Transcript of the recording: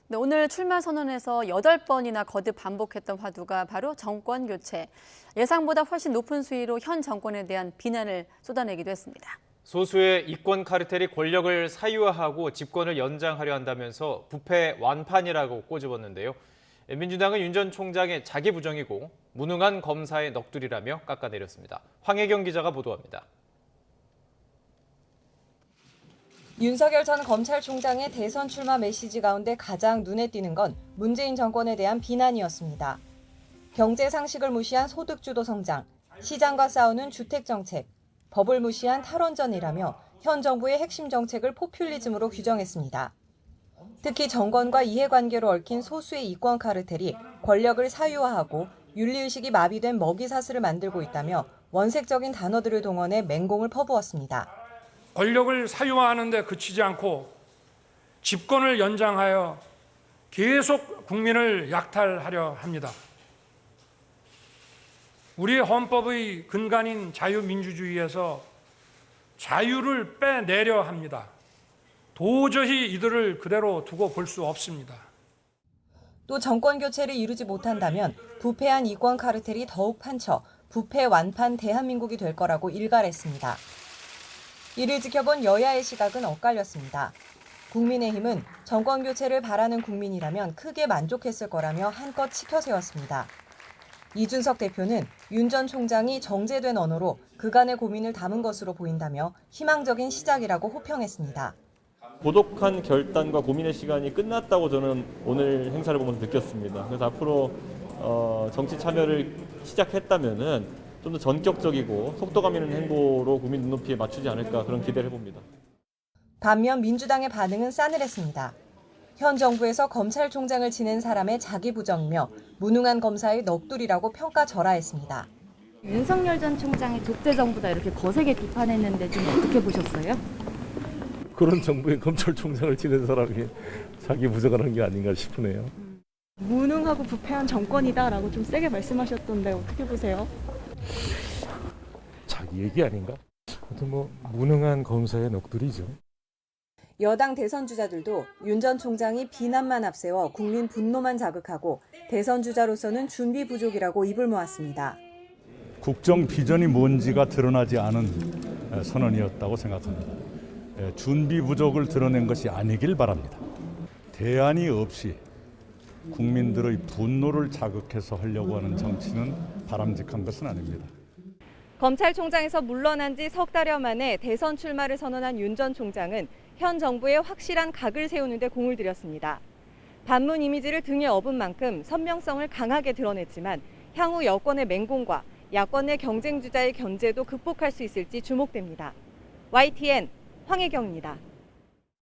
네, 오늘 출마 선언에서 8번이나 거듭 반복했던 화두가 바로 정권 교체. 예상보다 훨씬 높은 수위로 현 정권에 대한 비난을 쏟아내기도 했습니다. 소수의 이권 카르텔이 권력을 사유화하고 집권을 연장하려 한다면서 부패 완판이라고 꼬집었는데요. 민주당은 윤 전 총장의 자기 부정이고 무능한 검사의 넋두리라며 깎아내렸습니다. 황혜경 기자가 보도합니다. 윤석열 전 검찰총장의 대선 출마 메시지 가운데 가장 눈에 띄는 건 문재인 정권에 대한 비난이었습니다. 경제 상식을 무시한 소득주도 성장, 시장과 싸우는 주택정책, 법을 무시한 탈원전이라며 현 정부의 핵심 정책을 포퓰리즘으로 규정했습니다. 특히 정권과 이해관계로 얽힌 소수의 이권 카르텔이 권력을 사유화하고 윤리의식이 마비된 먹이사슬을 만들고 있다며 원색적인 단어들을 동원해 맹공을 퍼부었습니다. 권력을 사유화하는 데 그치지 않고 집권을 연장하여 계속 국민을 약탈하려 합니다. 우리 헌법의 근간인 자유민주주의에서 자유를 빼내려 합니다. 도저히 이들을 그대로 두고 볼 수 없습니다. 또 정권 교체를 이루지 못한다면 부패한 이권 카르텔이 더욱 판쳐 부패 완판 대한민국이 될 거라고 일갈했습니다. 이를 지켜본 여야의 시각은 엇갈렸습니다. 국민의힘은 정권 교체를 바라는 국민이라면 크게 만족했을 거라며 한껏 치켜세웠습니다. 이준석 대표는 윤 전 총장이 정제된 언어로 그간의 고민을 담은 것으로 보인다며 희망적인 시작이라고 호평했습니다. 고독한 결단과 고민의 시간이 끝났다고 저는 오늘 행사를 보면서 느꼈습니다. 그래서 앞으로 정치 참여를 시작했다면은 좀 더 전격적이고 속도감 있는 행보로 국민 눈높이에 맞추지 않을까 그런 기대를 해봅니다. 반면 민주당의 반응은 싸늘했습니다. 현 정부에서 검찰총장을 지낸 사람의 자기 부정이며 무능한 검사의 넋두리라고 평가절하했습니다. 윤석열 전 총장이 독재 정부다 이렇게 거세게 비판했는데 좀 어떻게 보셨어요? 그런 정부의 검찰총장을 지낸 사람이 자기 부정을 한 게 아닌가 싶으네요. 무능하고 부패한 정권이다라고 좀 세게 말씀하셨던데 어떻게 보세요? 자기 얘기 아닌가? 아무튼 무능한 검사의 넋두리죠. 여당 대선 주자들도 윤 전 총장이 비난만 앞세워 국민 분노만 자극하고 대선 주자로서는 준비 부족이라고 입을 모았습니다. 국정 비전이 뭔지가 드러나지 않은 선언이었다고 생각합니다. 준비 부족을 드러낸 것이 아니길 바랍니다. 대안이 없이 국민들의 분노를 자극해서 하려고 하는 정치는 바람직한 것은 아닙니다. 검찰총장에서 물러난 지 석 달여 만에 대선 출마를 선언한 윤 전 총장은 현 정부에 확실한 각을 세우는 데 공을 들였습니다. 반문 이미지를 등에 업은 만큼 선명성을 강하게 드러냈지만 향후 여권의 맹공과 야권 내 경쟁 주자의 견제도 극복할 수 있을지 주목됩니다. YTN 황혜경입니다.